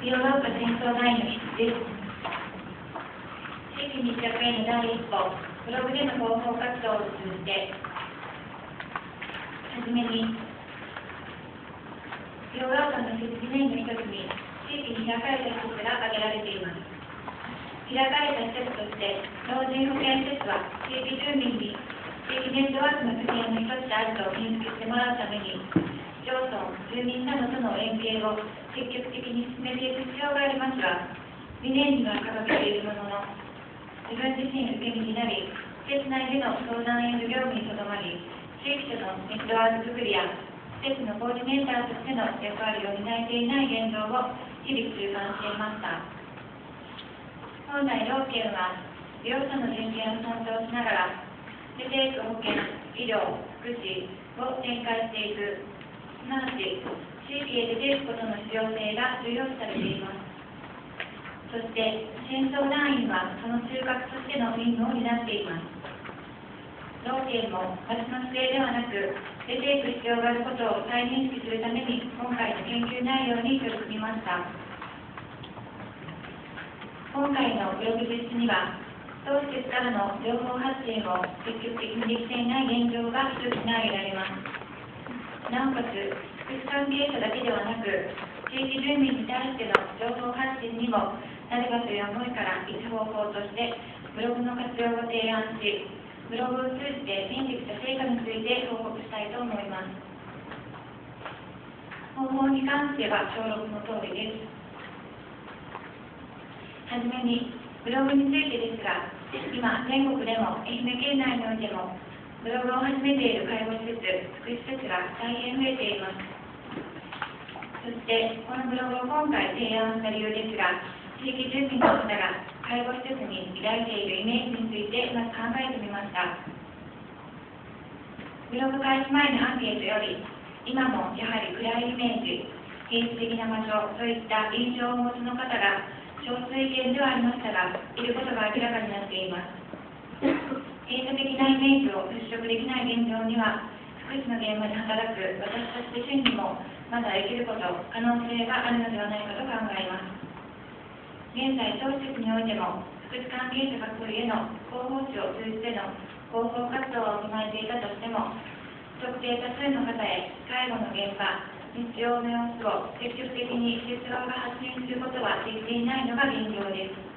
ヨーロッパ戦争前の筆です。地域密着への第一歩、ブログでの広報活動を通じて、はじめに、ヨーロッパの理念の一つに、地域に開かれた施設が挙げられています。開かれた施設として、老人保健施設は地域住民に地域ネットワークの拠点の一つであると認識してもらうために、市町村、住民などとの連携を積極的に進めていく必要がありますが、理念には掲げているものの、自分自身受け身になり、施設内での相談や業務にとどまり、地域とのネットワーク作りや、施設のコーディネーターとしての役割を担えていない現状を日々痛感していました。本来、老健は利用者の人権を尊重しながら、出ていく保健、医療、福祉を展開していく、すなわち地域へ出ていくことの必要性が重要視されています。そして、戦争団員はその中核としての任務を担っています。老健も町の姿勢ではなく、出ていく必要があることを再認識するために、今回の研究内容に取り組みました。今回のブログ実施には、当施設からの情報発信を積極的にできていない現状が一つ挙げられます。なおかつ、福祉関係者だけではなく、地域住民に対しての情報発信にもなればという思いから一方法としてブログの活用を提案し、ブログを通じて見てきた成果について報告したいと思います。方法に関しては小6の通りです。はじめに、ブログについてですが、今、全国でも愛媛県内においても、ブログを始めている介護施設、福祉施設が大変増えています。そして、このブログを今回提案した理由ですが、地域住民の方が介護施設に抱いているイメージについてまず考えてみました。ブログ開始前のアンケートより、今もやはり暗いイメージ、原始的な場所といった印象をお持ちの方が少数意見ではありましたが、いることが明らかになっています。閉鎖的なイメージを払拭できない現状には、福祉の現場で働く私たち自身にもまだ生きること、可能性があるのではないかと考えます。現在、当施設においても、福祉関係者各位への広報誌を通じての広報活動を行えていたとしても、特定多数の方へ介護の現場、日常の様子を積極的に施設側が発信することはできていないのが現状です。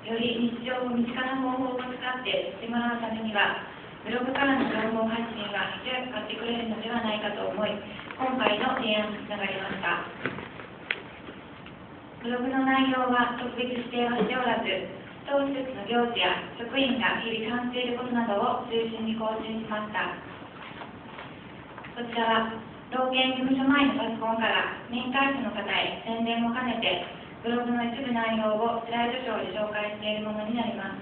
より日常を身近な方法を使ってしてもらうためには、ブログからの情報発信が一役買ってくれるのではないかと思い、今回の提案につながりました。ブログの内容は特別指定はしておらず、当施設の行事や職員が日々感じていることなどを中心に更新しました。こちらは、老健事務所前のパソコンから年会費の方へ宣伝を兼ねて、ブログの一部内容をスライドショーで紹介しているものになります。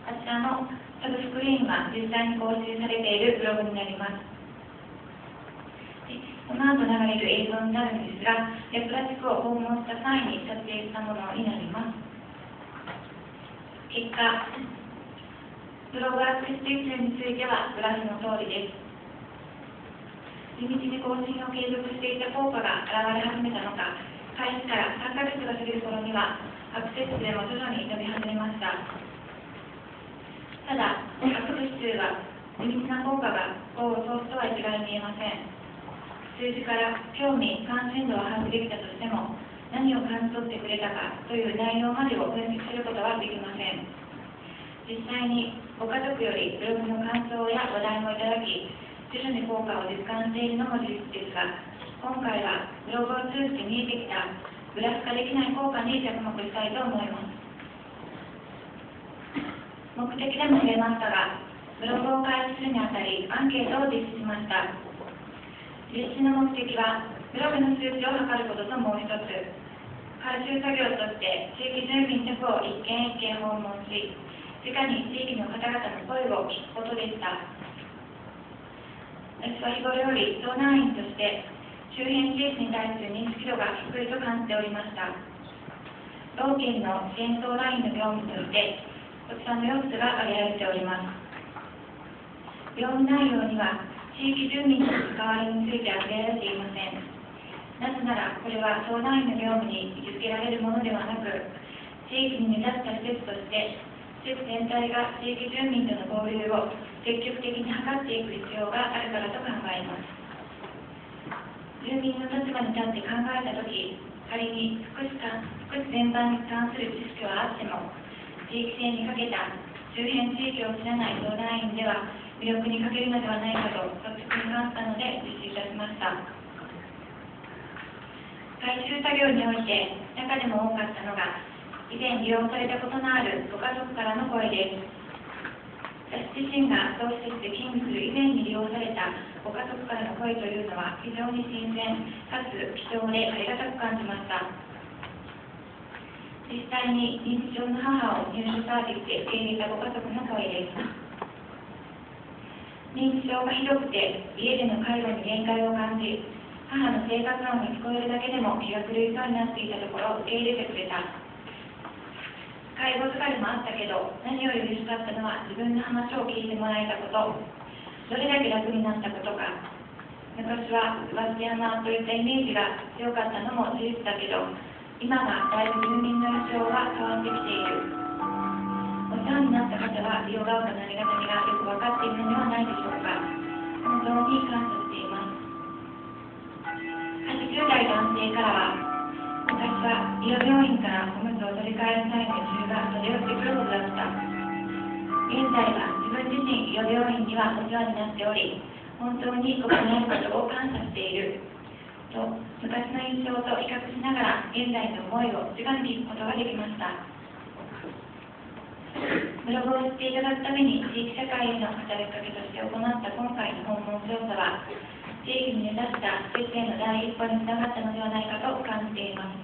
あちらのサブスクリーンは実際に更新されているブログになります。この後流れる映像になるんですが、レプラ地区を訪問した際に撮影したものになります。結果、ブログアクセス率についてはグラフの通りです。地道に更新を継続していた効果が現れ始めたのか、開始から3ヶ月が過ぎる頃には、アクセス数も徐々に伸び始めました。ただ、アクセス数は地道な効果が功を奏すとは一概に言えません。数字から興味、関心度は把握できたとしても、何を感じ取ってくれたかという内容までを分析することはできません。実際にご家族よりブログの感想や話題もいただき、徐々に効果を実感しているのも事実ですが、今回はブログを通じて見えてきたグラフ化できない効果に着目したいと思います。目的でも触れましたが、ブログを開始するにあたりアンケートを実施しました。実施の目的は、ブログの数値を測ることともう一つ、回収作業として地域住民宅を一軒一軒訪問し、直に地域の方々の声を聞くことでした。私は日頃より相談員として周辺地域に対する認識度が低いと感じておりました。老健の戦争ラインの業務としてこちらの4つが挙げられております。業務内容には地域住民との関わりについては触れられていません。なぜなら、これは相談員の業務に位置づけられるものではなく、地域に根ざした施設として、施設全体が地域住民との交流を積極的に図っていく必要があるからと考えます。住民の立場に立って考えたとき、仮に福祉全般に関する知識はあっても、地域性に欠けた周辺地域を知らない相談員では魅力に欠けるのではないかと率直に感じたので実施いたしました。回収作業において中でも多かったのが、以前利用されたことのあるご家族からの声です。私自身が当施設で勤務する以前に利用されたご家族からの声というのは非常に新鮮かつ貴重でありがたく感じました。実際に認知症の母を入所サービスで受け入れたご家族の声です。認知症がひどくて家での介護に限界を感じ、母の生活音が聞こえるだけでも気が狂いそうになっていたところ受け入れてくれた。介護疲れもあったけど、何より嬉しかったのは自分の話を聞いてもらえたこと、どれだけ楽になったことか。昔は椿山といったイメージが強かったのも事実だけど、今はだいぶ住民の印象は変わってきている。お世話になった方は利用が丘のありがたみがよく分かっているのではないでしょうか。本当に感謝しています。80代男性からは、昔は医療病院からおむつを取り替える際の受注がそれをしてくるほどだった。現在は自分自身医療病院にはお世話になっており、本当にここにあることを感謝していると、昔の印象と比較しながら現在の思いを直に聞くことができました。ブログを知っていただくために地域社会への働きかけとして行った今回の訪問調査は、地域に根ざした施設への第一歩につながったのではないかと感じています。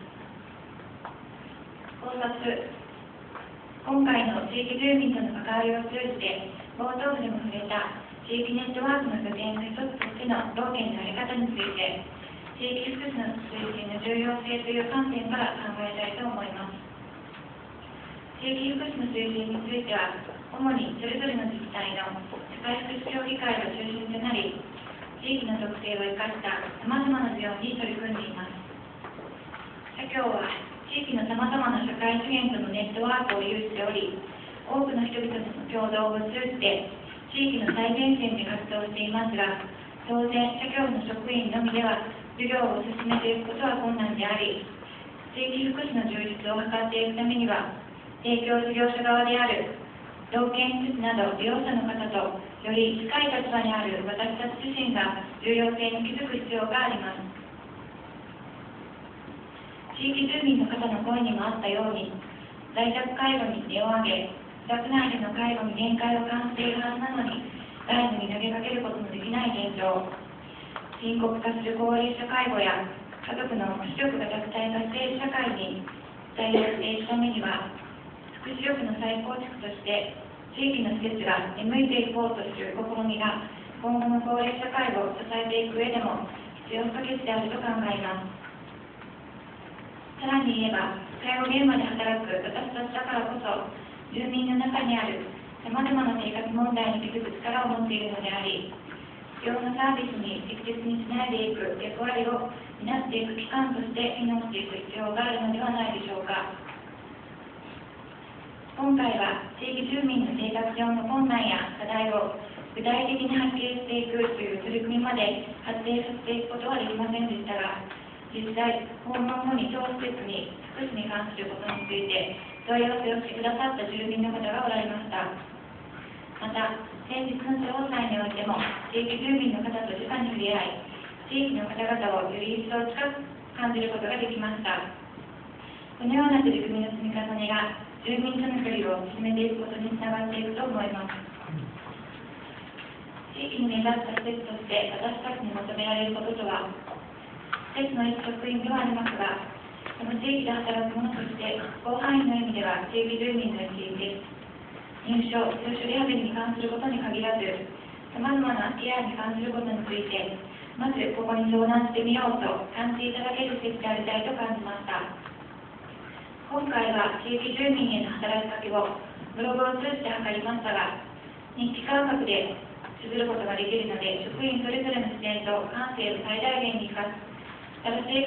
考察。今回の地域住民との関わりを通じて、冒頭部でも触れた地域ネットワークの拠点の一つとしての道県の在り方について、地域福祉の推進の重要性という観点から考えたいと思います。地域福祉の推進については、主にそれぞれの自治体の社会福祉協議会が中心となり、地域の特性を生かしたさまざまな事業に取り組んでいます。社協は地域のさまざまな社会資源とのネットワークを有しており、多くの人々との共同を通じて地域の最前線で活動していますが、当然社協の職員のみでは事業を進めていくことは困難であり、地域福祉の充実を図っていくためには、提供事業者側である道県施設など利用者の方とより近い立場にある私たち自身が重要性に気づく必要があります。地域住民の方の声にもあったように、在宅介護に手を挙げ、自宅内での介護に限界を感じているはずなのに、外部に投げかけることのできない現状、深刻化する高齢者介護や家族の視力が弱体化している社会に対応していくためには、福祉力の再構築として地域の施設が出向いていこうとする試みが今後の高齢者介護を支えていく上でも必要不可欠であると考えます。さらに言えば、介護現場で働く私たちだからこそ、住民の中にあるさまざまな生活問題に気づく力を持っているのであり、必要なサービスに適切につないでいく役割を担っていく機関として機能していく必要があるのではないでしょうか。今回は地域住民の生活上の困難や課題を具体的に発見していくという取り組みまで発展させていくことはできませんでしたが、実際、訪問後に当施設に福祉に関することについて問い合わせをしてくださった住民の方がおられました。また、先日の調査においても地域住民の方と直に触れ合い、地域の方々をより一層近く感じることができました。このような取り組みの積み重ねが住民との距離を進めていくことにつながっていくと思います。地域に根ざった施設として私たちに求められることとは、施設の一職員ではありますが、その地域で働く者として広範囲の意味では地域住民の一員です。入所・通所リハビリに関することに限らず、さまざまなケアに関することについて、まずここに相談してみようと感じていただける施設でありたいと感じました。今回は地域住民への働きかけをブログを通じて図りましたが、日記感覚で綴ることができるので、職員それぞれの視点と感性を最大限に生かす新しい